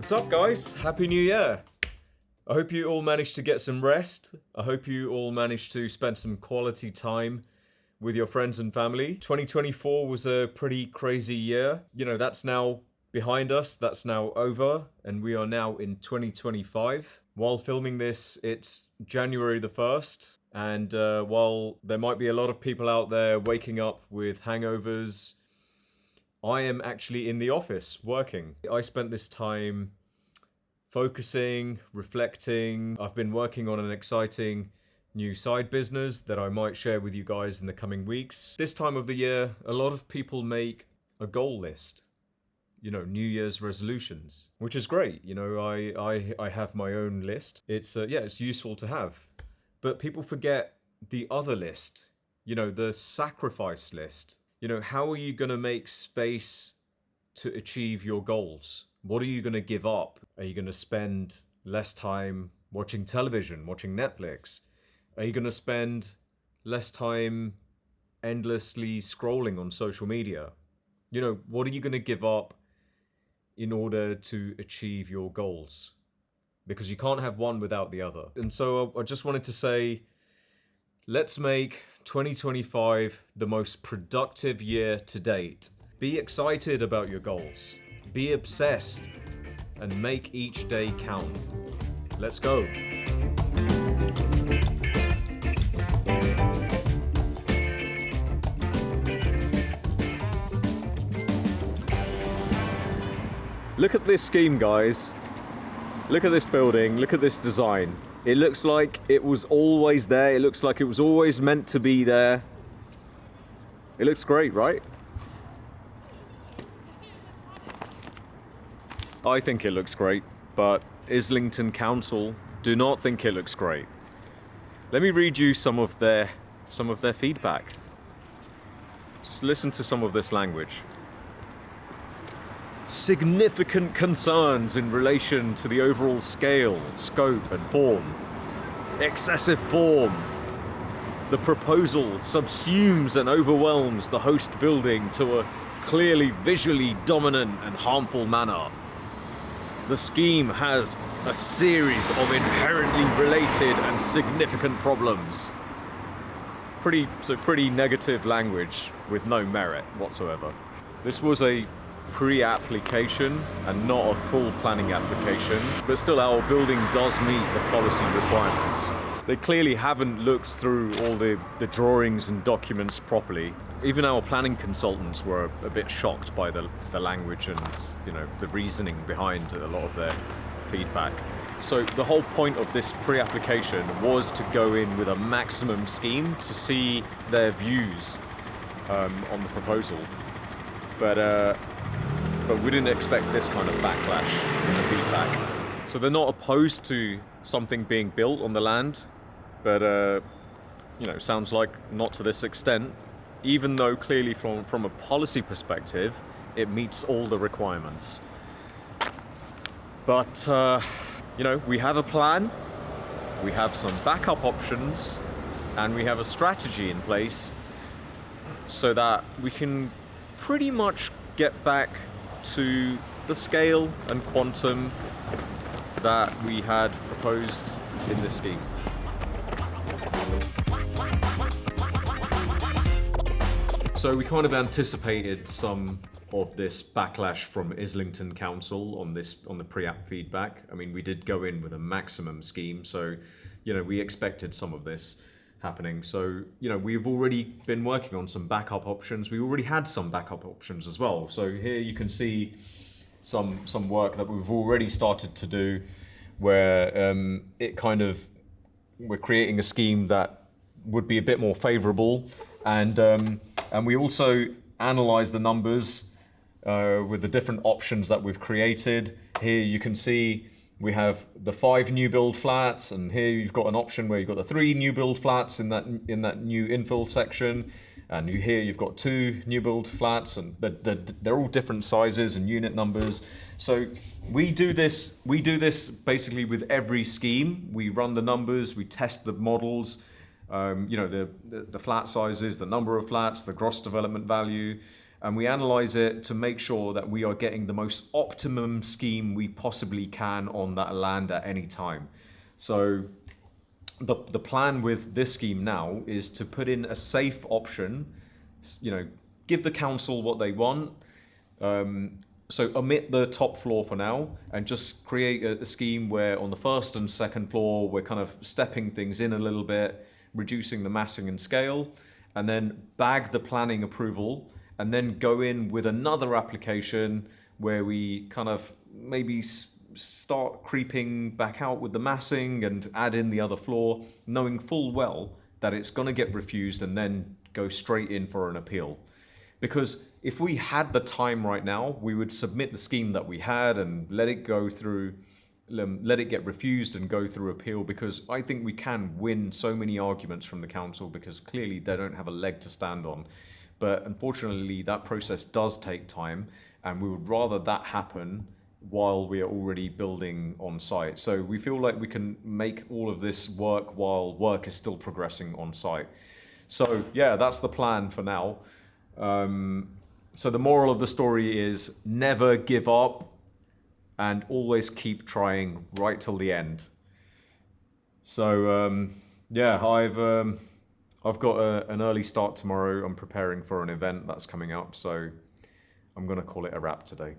What's up, guys? Happy New Year! I hope you all managed to get some rest. I hope you all managed to spend some quality time with your friends and family. 2024 was a pretty crazy year. You know, that's now behind us, that's now over, and we are now in 2025. While filming this, it's January the 1st, and while there might be a lot of people out there waking up with hangovers, I am actually in the office working. I spent this time focusing, reflecting. I've been working on an exciting new side business that I might share with you guys in the coming weeks. This time of the year, a lot of people make a goal list. You know, New Year's resolutions, which is great. You know, I have my own list. It's it's useful to have. But people forget the other list, you know, the sacrifice list. You know, how are you going to make space to achieve your goals? What are you going to give up? Are you going to spend less time watching television, watching Netflix? Are you going to spend less time endlessly scrolling on social media? You know, what are you going to give up in order to achieve your goals? Because you can't have one without the other. And so I just wanted to say, let's make 2025 the most productive year to date. Be excited about your goals. Be obsessed and make each day count. Let's go. Look at this scheme, guys. Look at this building. Look at this design. It looks like it was always there. It looks like it was always meant to be there. It looks great, right? I think it looks great, but Islington Council do not think it looks great. Let me read you some of their feedback. Just listen to some of this language. Significant concerns in relation to the overall scale, scope and form. Excessive form. The proposal subsumes and overwhelms the host building to a clearly visually dominant and harmful manner. The scheme has a series of inherently related and significant problems. Pretty negative language with no merit whatsoever. This was a pre-application and not a full planning application, but still our building does meet the policy requirements. They clearly haven't looked through all the drawings and documents properly. Even our planning consultants were a bit shocked by the language and, you know, the reasoning behind a lot of their feedback. So the whole point of this pre-application was to go in with a maximum scheme to see their views on the proposal. But we didn't expect this kind of backlash in the feedback. So they're not opposed to something being built on the land, but you know, sounds like not to this extent, even though clearly from a policy perspective, it meets all the requirements. But you know, we have a plan, we have some backup options, and we have a strategy in place so that we can pretty much get back to the scale and quantum that we had proposed in this scheme. So we kind of anticipated some of this backlash from Islington Council on the pre-app feedback. I mean, we did go in with a maximum scheme, so you know, we expected some of this happening. So, you know, we've already been working on some backup options. We already had some backup options as well. So here you can see some work that we've already started to do where we're creating a scheme that would be a bit more favorable, and we also analyze the numbers with the different options that we've created. Here you can see we have the 5 new build flats, and here you've got an option where you've got the 3 new build flats in that new infill section, and here you've got 2 new build flats, and they're all different sizes and unit numbers. So we do this basically with every scheme. We run the numbers, we test the models, you know, the flat sizes, the number of flats, the gross development value, and we analyze it to make sure that we are getting the most optimum scheme we possibly can on that land at any time. So the plan with this scheme now is to put in a safe option, give the council what they want. So omit the top floor for now and just create a scheme where on the first and second floor, we're kind of stepping things in a little bit, reducing the massing and scale, and then bag the planning approval, and then go in with another application where we kind of maybe start creeping back out with the massing and add in the other floor, knowing full well that it's going to get refused and then go straight in for an appeal. Because if we had the time right now, we would submit the scheme that we had and let it go through, let it get refused and go through appeal, because I think we can win so many arguments from the council because clearly they don't have a leg to stand on. But unfortunately, that process does take time, and we would rather that happen while we are already building on site. So we feel like we can make all of this work while work is still progressing on site. So yeah, that's the plan for now. So the moral of the story is never give up and always keep trying right till the end. So yeah, I've got an early start tomorrow. I'm preparing for an event that's coming up, so I'm gonna call it a wrap today.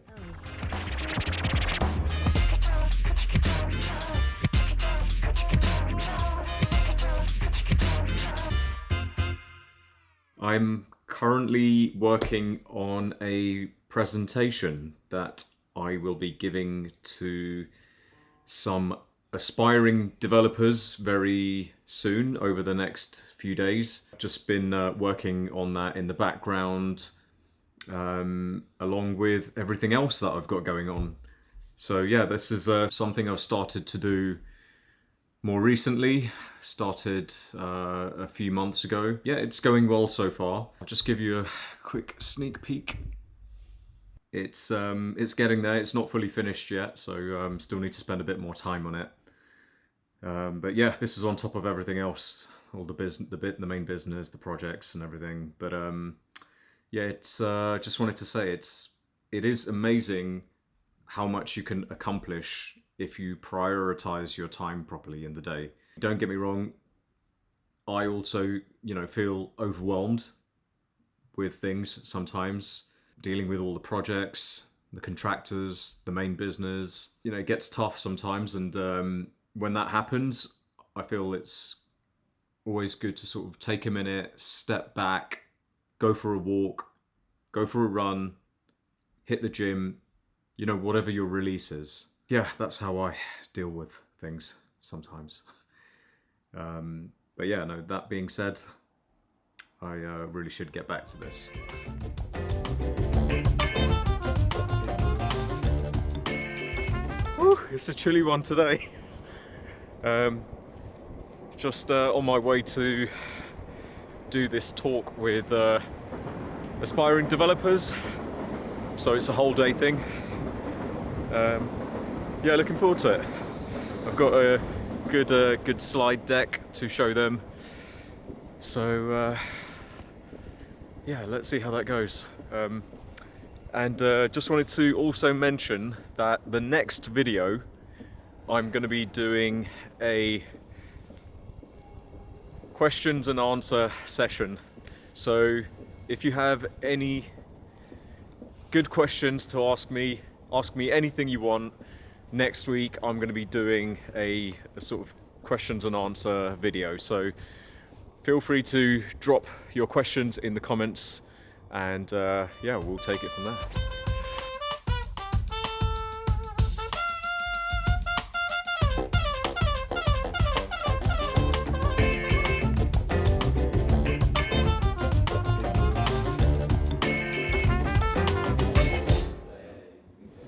I'm currently working on a presentation that I will be giving to some aspiring developers very soon over the next few days. I've just been working on that in the background along with everything else that I've got going on. So yeah, this is something I've started to do more recently, started a few months ago. Yeah, it's going well so far. I'll just give you a quick sneak peek. It's getting there. It's not fully finished yet, so still need to spend a bit more time on it. But yeah, this is on top of everything else, all the main business, the projects and everything. But yeah, it's just wanted to say it is amazing how much you can accomplish if you prioritize your time properly in the day. Don't get me wrong, I also, feel overwhelmed with things sometimes, dealing with all the projects, the contractors, the main business. It gets tough sometimes, and when that happens, I feel it's always good to sort of take a minute, step back, go for a walk, go for a run, hit the gym, whatever your release is. Yeah, that's how I deal with things sometimes. But yeah, no, that being said, I really should get back to this. Whew, it's a chilly one today. Just on my way to do this talk with aspiring developers. So it's a whole day thing. Yeah, looking forward to it. I've got a good slide deck to show them. So yeah, let's see how that goes. And just wanted to also mention that the next video I'm going to be doing a questions and answer session. So if you have any good questions to ask me anything you want. Next week I'm going to be doing a sort of questions and answer video, so feel free to drop your questions in the comments, and yeah, we'll take it from there.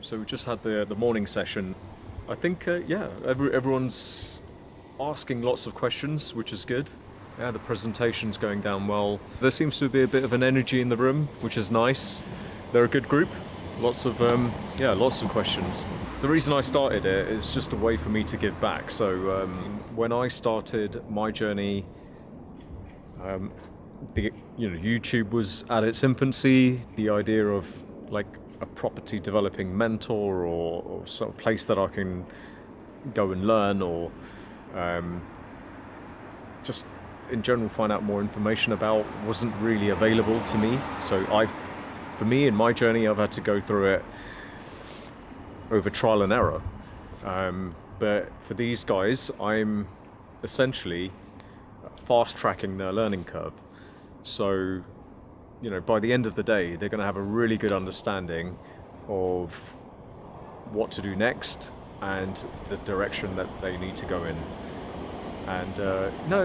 So we just had the morning session. I think, yeah, everyone's asking lots of questions, which is good. Yeah, the presentation's going down well. There seems to be a bit of an energy in the room, which is nice. They're a good group. Lots of questions. The reason I started it is just a way for me to give back. So when I started my journey YouTube was at its infancy. The idea of like a property developing mentor or sort of place that I can go and learn, or just in general find out more information about, wasn't really available to me. So for me in my journey, I've had to go through it over trial and error. But for these guys, I'm essentially fast tracking their learning curve. So, by the end of the day, they're going to have a really good understanding of what to do next and the direction that they need to go in. And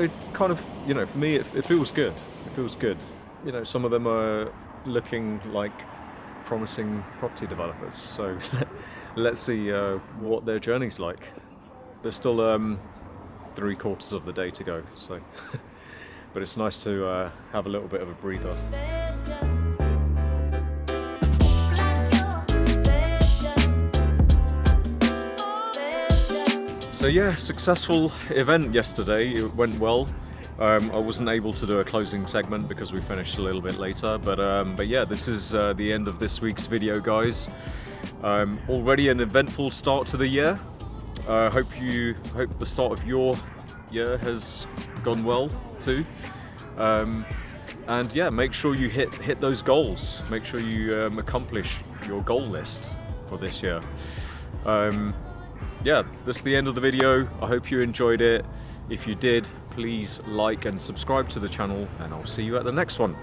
it kind of, for me, it feels good. It feels good. Some of them are looking like promising property developers. So let's see what their journey's like. There's still 3/4 of the day to go. So, but it's nice to have a little bit of a breather. So yeah, successful event yesterday. It went well. I wasn't able to do a closing segment because we finished a little bit later, but yeah, this is the end of this week's video, guys. Already an eventful start to the year. Hope the start of your year has gone well too. And yeah, make sure you hit those goals. Make sure you accomplish your goal list for this year. Yeah, that's the end of the video. I hope you enjoyed it. If you did, please like and subscribe to the channel, and I'll see you at the next one.